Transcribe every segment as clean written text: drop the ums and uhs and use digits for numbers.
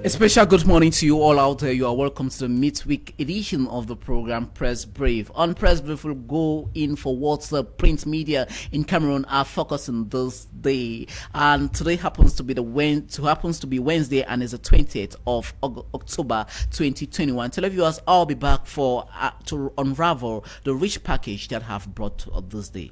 A special good morning to you all out there. You are welcome to the midweek edition of the program Press Brave. On Press Brave, we'll go in for what the print media in Cameroun are focusing this day. And today happens to be Wednesday, and is the 20th of October 2021. Televiewers, I'll be back for to unravel the rich package that have brought this day.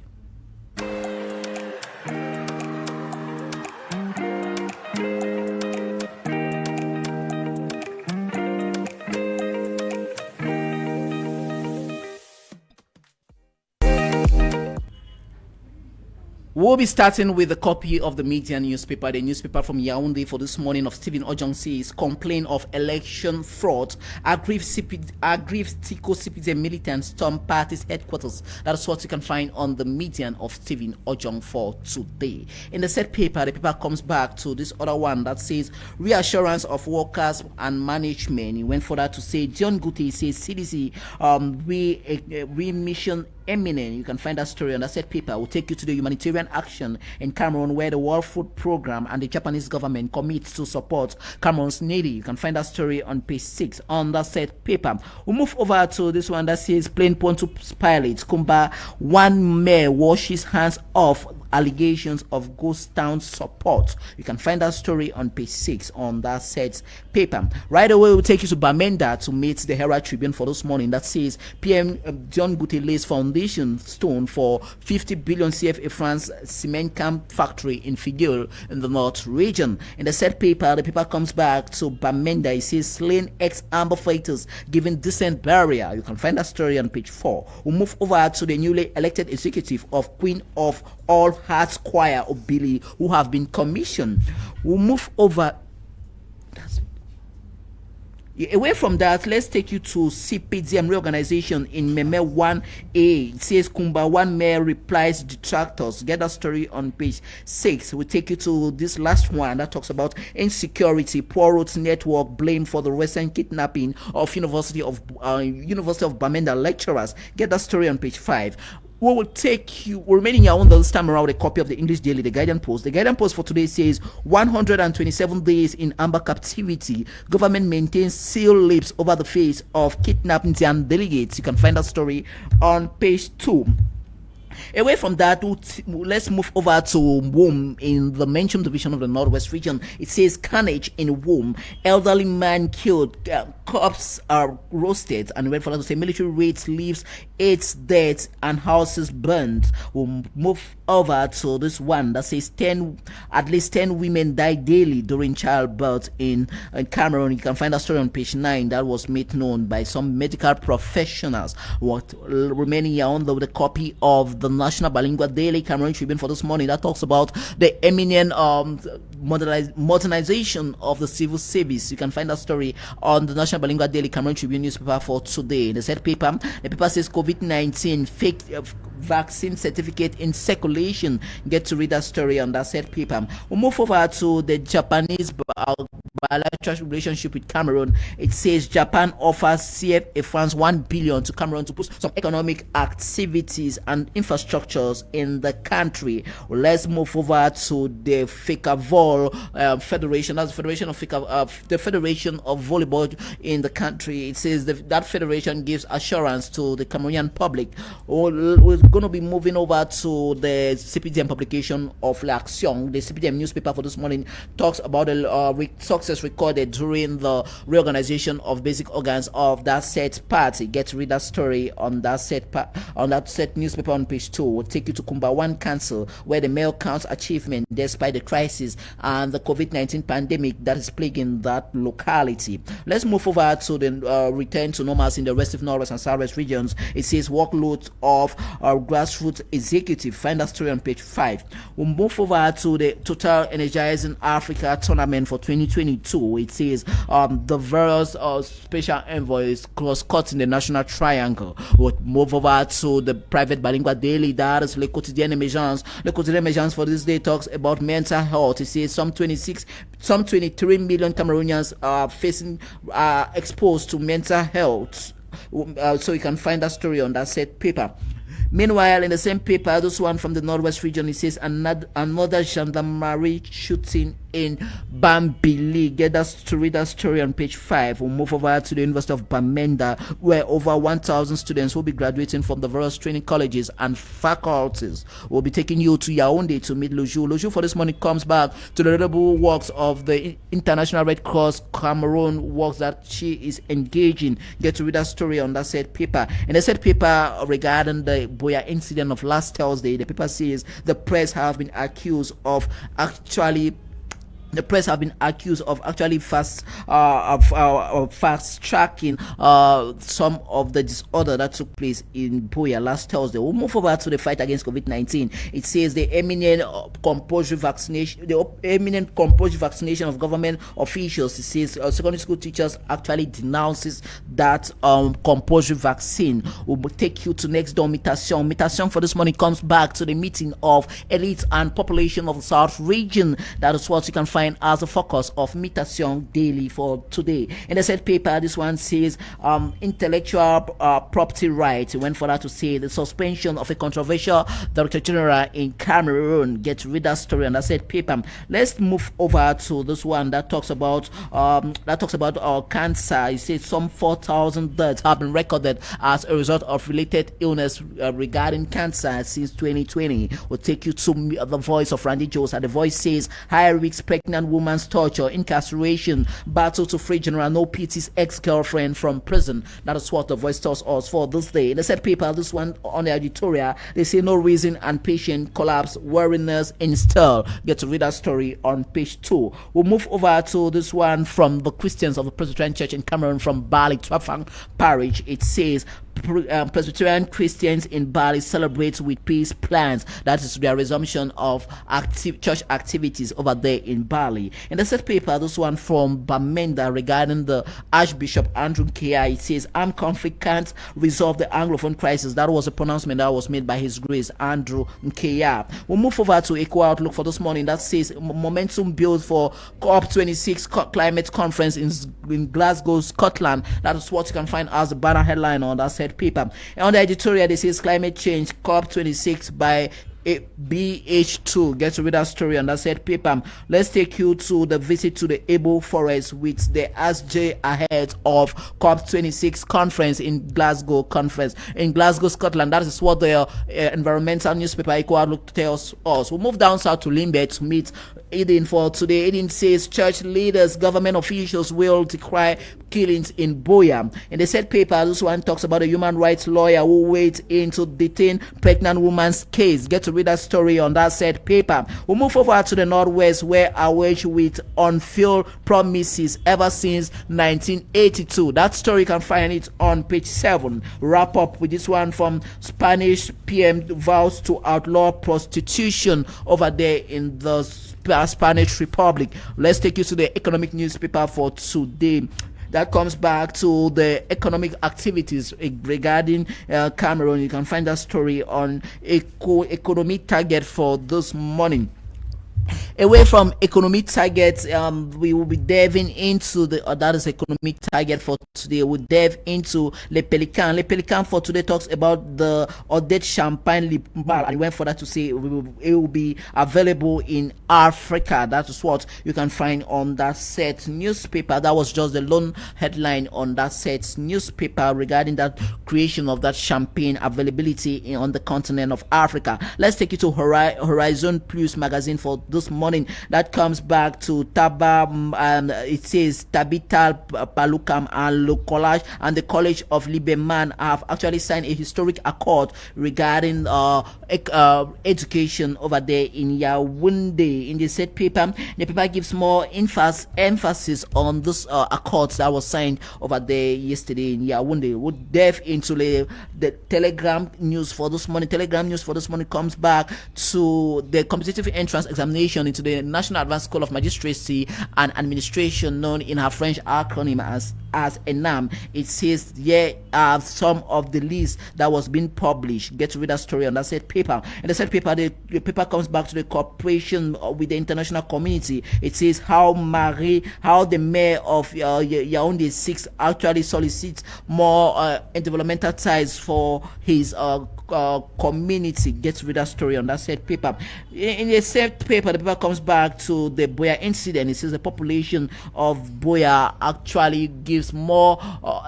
We'll be starting with a copy of the media newspaper. The newspaper from Yaoundé for this morning of Stephen Ojong says, complaint of election fraud. Aggrieved Tiko CPDM militants storm party's headquarters. That's what you can find on the median of Stephen Ojong for today. In the said paper, the paper comes back to this other one that says, reassurance of workers and management. He went further to say, John Guti says, CDC remission eminent. You can find that story on that said paper. Will take you to the humanitarian action in Cameroun, where the World Food Program and the Japanese government commit to support Cameroun's needy. You can find that story on page 6 on that said paper. We'll move over to this one that says, plain Ponto pilots Kumba, one mayor washes hands off allegations of ghost town support. You can find that story on page 6 on that said paper. Right away, we'll take you to Bamenda to meet the Herald Tribune for this morning that says PM John Guti lays foundation stone for 50 billion CFA France cement camp factory in Figueil in the North region. In the said paper, the paper comes back to Bamenda. It says slain ex-amber fighters given decent barrier. You can find that story on page 4. We'll move over to the newly elected executive of Queen of All Hearts Choir of Billy, who have been commissioned. We'll move over. Away from that, let's take you to CPDM reorganization in Kmer 1A. It says Kumba one mayor replies detractors. Get that story on page 6. We'll take you to this last one that talks about insecurity. Poor roads network blamed for the recent kidnapping of University of Bamenda lecturers. Get that story on page 5. We will take you, remaining here on this time around, a copy of the English Daily, the Guardian Post. The Guardian Post for today says 127 days in amber captivity. Government maintains sealed lips over the face of kidnapping and delegates. You can find that story on page 2. Away from that, let's move over to Womb in the Menchum division of the Northwest region. It says carnage in Womb. Elderly man killed, corpses are roasted, and went further to say military raids leaves 8 dead and houses burned. We'll move over to this one that says at least 10 women die daily during childbirth in Cameroun. You can find that story on page 9. That was made known by some medical professionals. What remaining here on the copy of the National Bilingual Daily Cameroon Tribune for this morning that talks about the eminent modernization of the civil service. You can find that story on the National Bilingual Daily Cameroon Tribune newspaper for today. The said paper, the paper says COVID-19 fake vaccine certificate in circulation. Get to read that story on that said paper. We'll move over to the Japanese bilateral relationship with Cameroun. It says Japan offers CFA France 1 billion to Cameroun to boost some economic activities and infrastructures in the country. Well, let's move over to the Fikavol Federation. That's the Federation of the Federation of Volleyball in the country. It says that federation gives assurance to the Cameroonian public. We're going to be moving over to the CPDM publication of L'Action. The CPDM newspaper for this morning talks about the success recorded during the reorganization of basic organs of that set party. Get to read that story on that set newspaper on page 2. We'll take you to Kumba One Council, where the mayor counts achievement despite the crisis and the COVID-19 pandemic that is plaguing that locality. Let's move over to the return to normalcy in the rest of Northwest and Southwest regions. It says workload of grassroots executive. Find that story on page 5. We'll move over to the Total Energizing Africa tournament for 2022. It says the various special envoys cross-cut in the national triangle. We'll move over to the private bilingual daily, that is Le Quotidien Emergence. Le Quotidien Emergence for this day talks about mental health. It says some 23 million Cameroonians are exposed to mental health. So you can find that story on that said paper. Meanwhile, in the same paper, this one from the Northwest region, it says another gendarmerie shooting in Bambili. Get us to read that story on page 5. We'll move over to the University of Bamenda, where over 1,000 students will be graduating from the various training colleges and faculties. We'll be taking you to Yaoundé to meet Loju. Loju for this morning comes back to the notable works of the International Red Cross Cameroun, works that she is engaging. Get to read that story on that said paper. In the said paper regarding the Boya incident of last Thursday, the paper says the press have been accused of actually fast tracking some of the disorder that took place in Boya last Thursday. We'll move over to the fight against COVID-19. It says the eminent compulsory vaccination of government officials. It says secondary school teachers actually denounces that compulsory vaccine. We'll take you to next door mutation. Mutation for this morning comes back to the meeting of elites and population of the South region. That is what you can find as a focus of Mutation Daily for today. In the said paper, this one says intellectual property rights. It went further to say the suspension of a controversial Director General in Cameroun. Get to read that story on that said paper. Let's move over to this one that talks about cancer. It says some 4,000 deaths have been recorded as a result of related illness regarding cancer since 2020. We'll take you to the voice of Randy Jones. And the voice says high risk pregnant woman's torture, incarceration, battle to free General No Pity's ex-girlfriend from prison. That is what the voice tells us for this day. In the said paper, this one on the editorial, they say no reason and patient collapse, weariness install. Get to read that story on page 2. We'll move over to this one from the Christians of the Presbyterian Church in Cameroun from Bali, Twafang Parish. It says Presbyterian Christians in Bali celebrate with peace plans. That is their resumption of church activities over there in Bali. In the said paper, this one from Bamenda regarding the Archbishop Andrew Kmer, it says armed conflict can't resolve the Anglophone crisis. That was a pronouncement that was made by His Grace Andrew Kmer. We'll move over to Eco Outlook for this morning. That says momentum built for COP26 climate conference in Glasgow, Scotland. That is what you can find as the banner headline on that said paper. And on the editorial, this is climate change COP26 by BH2. Get to read that story on that said paper. Let's take you to the visit to the Ebo Forest with the SJ ahead of COP26 conference in Glasgow, Scotland. That is what the environmental newspaper Eco Outlook tells us. We'll move down south to Limbe to meet Eden for today. Eden says church leaders, government officials will decry killings in Boya. In the said paper, this one talks about a human rights lawyer who waits in to detain pregnant woman's case. Get to read that story on that said paper. We'll move over to the northwest, where I wage with unfulfilled promises ever since 1982. That story, you can find it on page 7. Wrap up with this one from Spanish PM vows to outlaw prostitution over there in the Spanish Republic. Let's take you to the economic newspaper for today. That comes back to the economic activities regarding Cameroun. You can find that story on economic target for this morning. Away from economic targets, we will be delving into that is economic target for today. We'll delve into Le Pelican. Le Pelican for today talks about the Odette Champagne bar, and went further to say it will be available in Africa. That is what you can find on that set newspaper. That was just the lone headline on that set newspaper regarding that creation of that champagne availability on the continent of Africa. Let's take you to Horizon Plus magazine for this morning. That comes back to Taba. It says Tabital Palukam and Le College and the College of Liberman have actually signed a historic accord regarding education over there in Yaoundé. In the said paper, the paper gives more emphasis on this accord that was signed over there yesterday in Yaoundé. We'll delve into the Telegram news for this morning. Telegram news for this morning comes back to the competitive entrance examination into the National Advanced School of Magistracy and Administration, known in her French acronym as ENAM. It says here are some of the lists that was being published. Get to read that story on that said paper. In the said paper, the paper comes back to the cooperation with the international community. It says how the mayor of Yaoundé 6 actually solicits more developmental ties for his community. Get rid of story on that said paper. In the said paper, the paper comes back to the Boya incident. It says the population of Boya actually gives more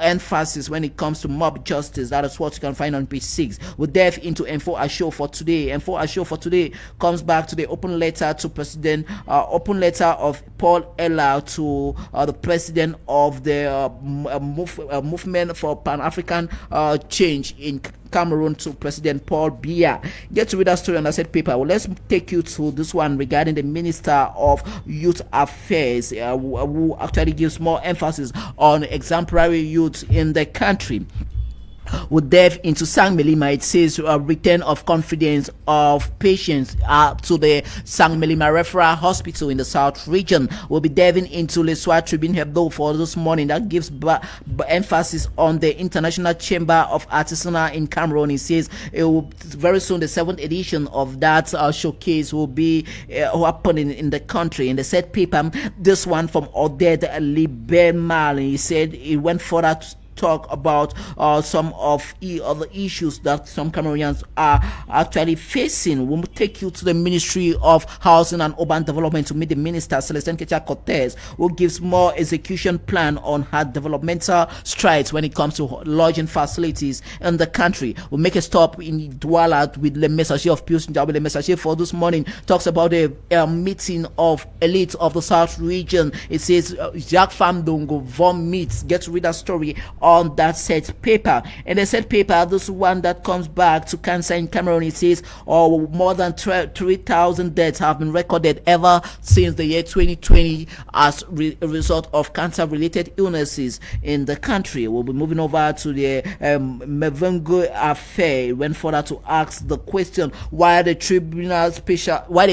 emphasis when it comes to mob justice. That is what you can find on page 6. We'll delve into Info Asho for today. Info Asho for today comes back to the open letter to President, open letter of Paul Ella to the president of the movement for Pan-African change in Cameroun, to President Paul Biya. Get to read that story on that said paper. Well, let's take you to this one regarding the Minister of Youth Affairs, who actually gives more emphasis on exemplary youth in the country. We'll delve into Sang Melima. It says return of confidence of patients to the Sang Melima Referral Hospital in the South region. We'll be delving into Leswa Tribune Hebdo for this morning. That gives emphasis on the International Chamber of Artisanal in Cameroun. It says it will very soon, the 7th edition of that showcase will be happening in the country. In the said paper, this one from Oded Libermal, he said it went further to talk about some of the issues that some Cameroonians are actually facing. We'll take you to the Ministry of Housing and Urban Development to meet the Minister, Celestin Kecha-Cortez, who gives more execution plan on her developmental strides when it comes to lodging facilities in the country. We'll make a stop in Douala with Le Messager of Pius Njabi. Le Messager for this morning talks about the meeting of elites of the South region. It says Jacques Famdongo Vom meets. Get to read that story on that set paper. And the set paper, this one that comes back to cancer in Cameroun, it says more than 3,000 deaths have been recorded ever since the year 2020 as a result of cancer related illnesses in the country. We'll be moving over to the Mvengo affair. Went further to ask the question why the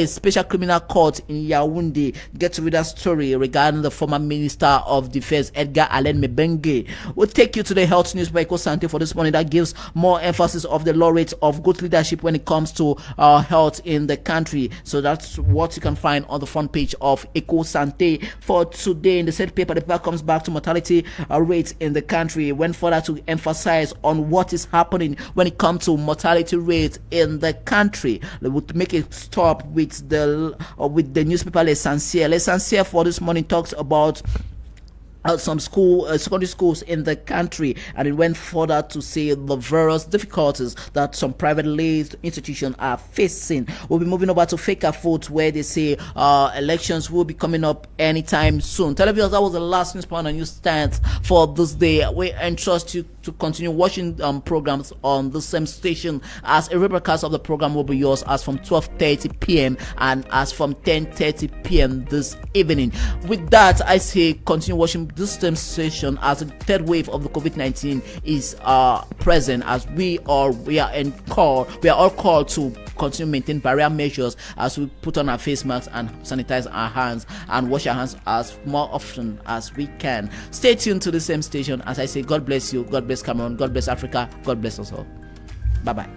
special criminal court in Yaoundé. Get to read that story regarding the former Minister of Defense Edgar Alain Mbengue. We'll take you to the health news by Eco Sante for this morning. That gives more emphasis of the laureate of good leadership when it comes to health in the country. So that's what you can find on the front page of Eco Sante for today. In the said paper, the paper comes back to mortality rates in the country. Went further to emphasize on what is happening when it comes to mortality rates in the country. They would make a stop with the newspaper L'Essentiel. L'Essentiel for this morning talks about some secondary schools in the country, and it went further to say the various difficulties that some privately institutions are facing. We'll be moving over to Faker Foot, where they say elections will be coming up anytime soon. Televiewers, that was the last news point on news stands for this day. We entrust you to continue watching programs on the same station, as a rebroadcast of the program will be yours as from 12:30 p.m. and as from 10:30 p.m. this evening. With that, I say continue watching this same station as the third wave of the COVID-19 is present, as we are all called to continue maintain barrier measures as we put on our face masks and sanitize our hands and wash our hands as more often as we can. Stay tuned to the same station. As I say, God bless you, God bless Cameroon, God bless Africa, God bless us all. Bye bye.